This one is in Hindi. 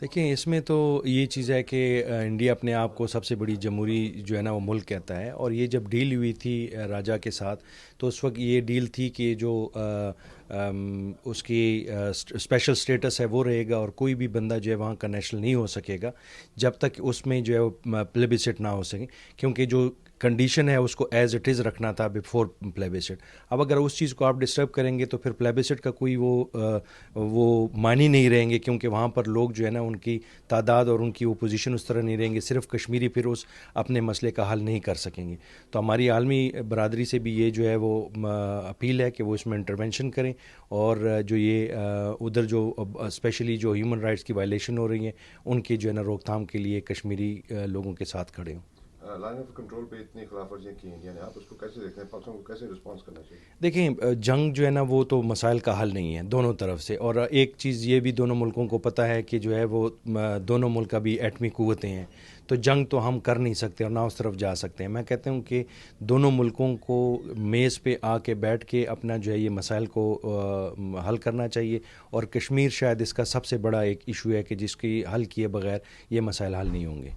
देखिए, इसमें तो ये चीज़ है कि इंडिया अपने आप को सबसे बड़ी जमहूरी जो है ना वो मुल्क कहता है, और ये जब डील हुई थी राजा के साथ, तो उस वक्त ये डील थी कि जो उसकी स्पेशल स्टेटस है वो रहेगा, और कोई भी बंदा जो है वहाँ का नेशनल नहीं हो सकेगा जब तक उसमें जो है वो प्लेबिसिट ना हो सके, क्योंकि जो कंडीशन है उसको एज इट इज़ रखना था बिफोर प्लेबिसिट। अब अगर उस चीज़ को आप डिस्टर्ब करेंगे तो फिर प्लेबिसिट का कोई वो मानी नहीं रहेंगे, क्योंकि वहाँ पर लोग जो है ना उनकी तादाद और उनकी ओपोजिशन उस तरह नहीं रहेंगे, सिर्फ कश्मीरी फिर उस अपने मसले का हल नहीं कर सकेंगे। तो हमारी आलमी बरादरी से भी ये जो है वो अपील है कि वो इसमें इंटरवेंशन करें, और जो ये उधर जो स्पेशली जो ह्यूमन राइट्स की वायलेशन हो रही हैं उनकी जो है ना रोकथाम के लिए कश्मीरी लोगों के साथ खड़े हों। लाइन ऑफ कंट्रोल पे इतनी खिलाफ वर्जियाँ की इंडिया ने, आप उसको कैसे देखते हैं? पाकिस्तान को कैसे रिस्पॉन्स करना चाहिए? देखिए, जंग जो है ना वो तो मसाइल का हल नहीं है दोनों तरफ से, और एक चीज़ ये भी दोनों मुल्कों को पता है कि जो है वो दोनों मुल्क अभी एटमी क़ुव्वतें हैं, तो जंग तो हम कर नहीं सकते और ना उस तरफ जा सकते हैं। मैं कहता हूँ कि दोनों मुल्कों को मेज़ पे आके बैठ के अपना जो है ये मसाइल को हल करना चाहिए, और कश्मीर शायद इसका सबसे बड़ा एक इशू है कि जिसकी हल किए बगैर ये मसाइल हल नहीं होंगे।